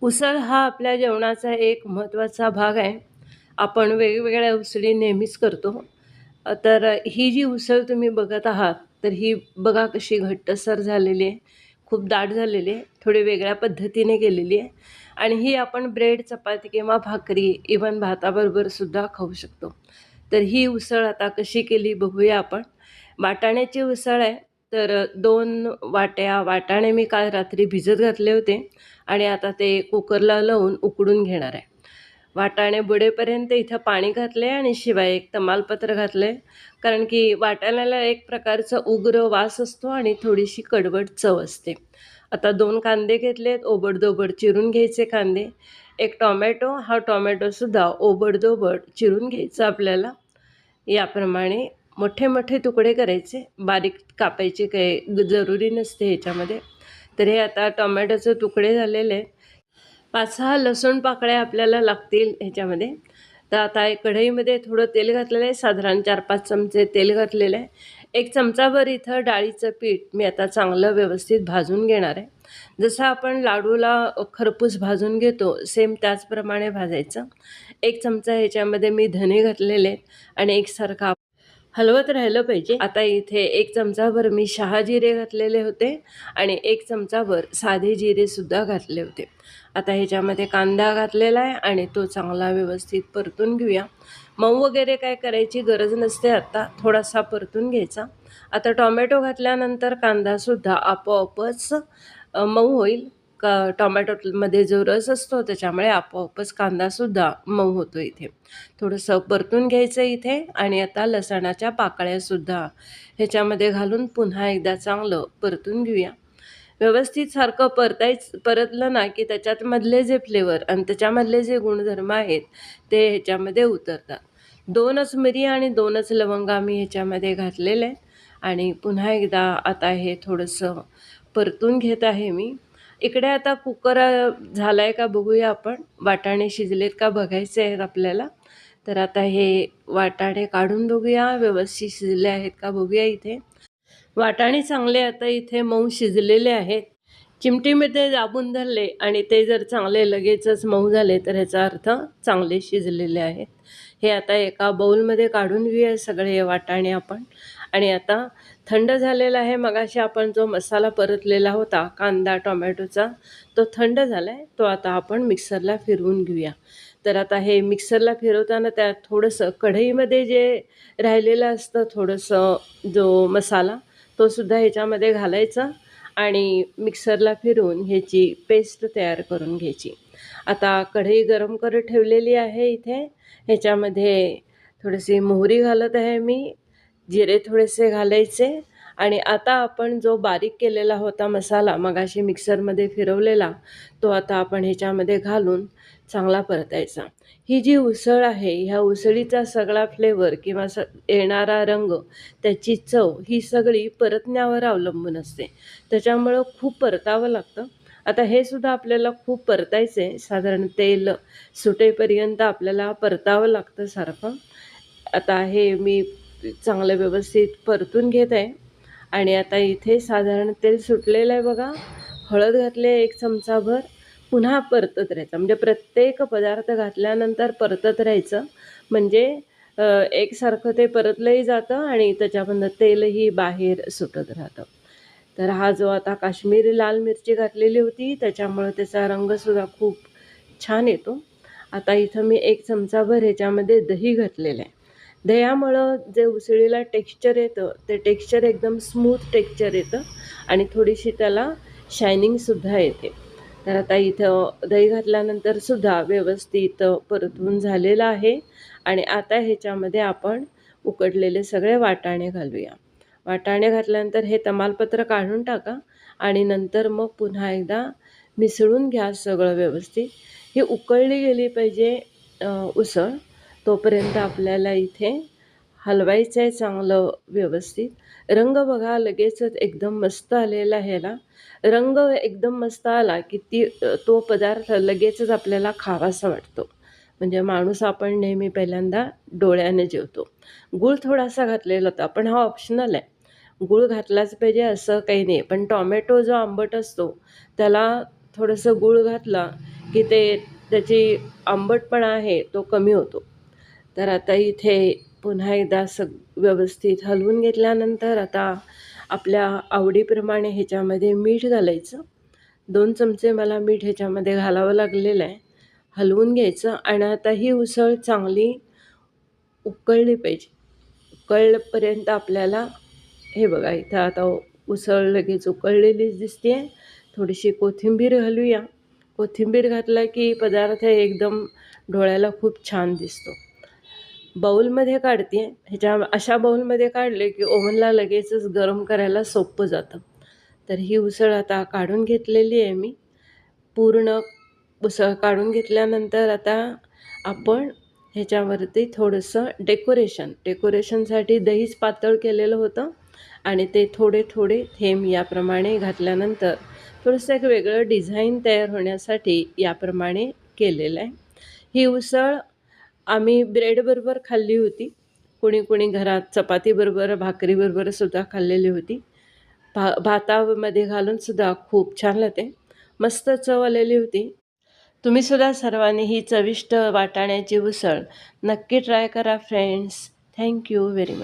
उसळ हा आपल्या जेवणाचा एक महत्त्वाचा भाग आहे. आपण वेगवेगळ्या उसळी नेहमीच करतो. तर ही जी उसळ तुम्ही बघत आहात, तर ही बघा कशी घट्टसर झालेली आहे, खूप दाट झालेली आहे, थोडी वेगळ्या पद्धतीने केलेली आहे आणि ही आपण ब्रेड, चपाती किंवा भाकरी इव्हन भाताबरोबर सुद्धा खाऊ शकतो. तर ही उसळ आता कशी केली बघूया आपण. वाटाण्याची उसळ आहे. तर 2 वाट्या वाटाणे मी काल रात्री भिजत घातले होते आणि आता ते कुकरला लावून उकडून घेणार आहे. वाटाणे बुडेपर्यंत इथं पाणी घातले आणि शिवाय एक तमालपत्र घातले, कारण की वाटाण्याला एक प्रकारचा उग्र वास असतो आणि थोडीशी कडवट चव असते. आता 2 कांदे घेतलेत, ओबडधोबड चिरून घ्यायचे कांदे. एक टोमॅटो, हा टोमॅटोसुद्धा ओबडधोबड चिरून घ्यायचा आपल्याला. याप्रमाणे मोठे मोठे तुकडे करायचे, बारीक कापायचे काही जरुरी नसते ह्याच्यामध्ये. तर हे आता टोमॅटोचे तुकडे झालेले आहेत. 5-6 लसूण पाकळ्या आपल्याला लागतील ह्याच्यामध्ये. तर आता एक कढईमध्ये थोडं तेल घातलेलं आहे, साधारण 4-5 चमचे तेल घातलेलं आहे. 1 चमचाभर इथं डाळीचं पीठ मी आता चांगलं व्यवस्थित भाजून घेणार आहे. जसं आपण लाडूला खरपूस भाजून घेतो, सेम त्याचप्रमाणे भाजायचं. 1 चमचा ह्याच्यामध्ये मी धने घातलेले आहेत आणि एकसारखा हलवत राहिलं पाहिजे. आता इथे 1 चमचाभर मी शहाजिरे घातलेले होते आणि 1 चमचाभर साधे जिरेसुद्धा घातले होते. आता ह्याच्यामध्ये कांदा घातलेला आहे आणि तो चांगला व्यवस्थित परतून घेऊया. मऊ वगैरे काय करायची गरज नसते, आता थोडासा परतून घ्यायचा. आता टोमॅटो घातल्यानंतर कांदासुद्धा आपोआपच मऊ होईल. टोमॅटोमध्ये जो रस असतो त्याच्यामुळे आपोआपच कांदासुद्धा मऊ होतो इथे. थोडंसं परतून घ्यायचं इथे आणि आता लसणाच्या पाकळ्यासुद्धा ह्याच्यामध्ये घालून पुन्हा एकदा चांगलं परतून घेऊया. व्यवस्थित सारखं परतलं ना की त्याच्यात मधले जे फ्लेवर आणि त्याच्यामधले जे गुणधर्म आहेत ते ह्याच्यामध्ये उतरतात. 2च मिरी आणि 2च लवंगा मी ह्याच्यामध्ये घातलेले आहेत आणि पुन्हा एकदा आता हे थोडंसं परतून घेत आहे मी. इकडे आता कुकर झाला आहे का बघूया आपण. वाटाणे शिजलेत का बघायचे आहेत आपल्याला. तर आता हे वाटाणे काढून बघूया, व्यवस्थित शिजले आहेत का बघूया इथे. वाटाणे चांगले आता इथे मऊ शिजलेले आहेत. चिमटीमध्ये दाबून धरले आणि ते जर चांगले लगेचच मऊ झाले तर ह्याचा अर्थ चांगले शिजलेले आहेत. हे आता एका बाउलमध्ये काढून घेऊया सगळे वाटाणे आपण. आणि आता थंड झालेला आहे. मगाशी आपण जो मसाला परतलेला होता कांदा टोमॅटोचा, तो थंड झाला आहे. तो आता आपण मिक्सरला फिरवून घेऊया. तर आता हे मिक्सरला फिरवताना त्यात थोडंसं कढईमध्ये जे राहिलेलं असतं थोडंसं जो मसाला, तो सुद्धा ह्याच्यामध्ये घालायचा आणि मिक्सरला फिरवून ह्याची पेस्ट तयार करून घ्यायची. आता कढई गरम करत ठेवलेली आहे इथे. ह्याच्यामध्ये थोडीशी मोहरी घालत आहे मी, जिरे थोडेसे घालायचे आणि आता आपण जो बारीक केलेला होता मसाला मगाशी मिक्सरमध्ये फिरवलेला, तो आता आपण ह्याच्यामध्ये घालून चांगला परतायचा. ही जी उसळ आहे, ह्या उसळीचा सगळा फ्लेवर किंवा येणारा रंग, त्याची चव ही सगळी परतण्यावर अवलंबून असते. त्याच्यामुळं खूप परतावं लागतं. आता हे सुद्धा आपल्याला खूप परतायचं आहे. साधारण तेल सुटेपर्यंत आपल्याला परतावं लागतं सारखं. आता हे मी चांगलं व्यवस्थित परतून घेत आहे आणि आता इथे साधारण तेल सुटलेलं आहे बघा. हळद घातली आहे 1 चमचाभर. पुन्हा परतत राहायचं, म्हणजे प्रत्येक पदार्थ घातल्यानंतर परतत राहायचं, म्हणजे एकसारखं ते परतलंही जातं आणि त्याच्यामधनं तेलही बाहेर सुटत राहतं. तर हा जो आता काश्मीरी लाल मिरची घातलेली होती त्याच्यामुळं त्याचा रंगसुद्धा खूप छान येतो. आता इथं मी 1 चमचाभर ह्याच्यामध्ये दही घातलेलं आहे. दह्यामुळं जे उसळीला टेक्स्चर येतं ते टेक्स्चर एकदम स्मूथ टेक्स्चर येतं आणि थोडीशी त्याला शायनिंगसुद्धा येते. तर आता इथं दही घातल्यानंतर सुद्धा व्यवस्थित परतून झालेलं आहे आणि आता ह्याच्यामध्ये आपण उकडलेले सगळे वाटाणे घालूया. वाटाणे घातल्यानंतर हे तमालपत्र काढून टाका आणि नंतर मग पुन्हा एकदा मिसळून घ्या सगळं व्यवस्थित. ही उकळली गेली पाहिजे उसळ. तोपर्यंत आपल्याला इथे हलवायचं आहे चांगलं व्यवस्थित. रंग बघा लगेचच एकदम मस्त आलेला ह्याला. रंग एकदम मस्त आला की तो पदार्थ लगेचच आपल्याला खावासा वाटतो. म्हणजे माणूस आपण नेहमी पहिल्यांदा डोळ्याने जेवतो. गूळ थोडासा घातलेला होता, पण हा ऑप्शनल आहे. गूळ घातलाच पाहिजे असं काही नाही. पण टोमॅटो जो आंबट असतो त्याला थोडंसं गूळ घातला की त्याची आंबटपणा आहे तो कमी होतो. तर आता इथे पुन्हा एकदा व्यवस्थित हलवून घेतल्यानंतर आता आपल्या आवडीप्रमाणे ह्याच्यामध्ये मीठ घालायचं. 2 चमचे मला मीठ ह्याच्यामध्ये घालावं लागलेलं आहे. हलवून घ्यायचं आणि आता ही उसळ चांगली उकळली पाहिजे. उकळल्यापर्यंत आपल्याला हे बघा इथं आता उसळ लगेच उकळलेलीच दिसते आहे. थोडीशी कोथिंबीर घालूया. कोथिंबीर घातला की पदार्थ एकदम डोळ्याला खूप छान दिसतो. बाऊलमध्ये काढते आहे. अशा बाऊलमध्ये काढले की ओव्हनला लगेचच गरम करायला सोपं जातं. तर ही उसळ आता काढून घेतलेली आहे मी. पूर्ण उसळ काढून घेतल्यानंतर आता आपण ह्याच्यावरती थोडंसं डेकोरेशनसाठी दहीच पातळ केलेलं होतं आणि ते थोडे थोडे थेंब याप्रमाणे घातल्यानंतर थोडंसं एक वेगळं डिझाईन तयार होण्यासाठी याप्रमाणे केलेलं आहे. ही उसळ आम्ही ब्रेडबरोबर खाल्ली होती. कुणी घरात चपातीबरोबर, भाकरीबरोबरसुद्धा खाल्लेली होती. भातामध्ये घालूनसुद्धा खूप छान लागते. मस्त चव आलेली होती. तुम्हीसुद्धा सर्वांनी ही चविष्ट वाटाण्याची उसळ नक्की ट्राय करा friends. Thank you very much.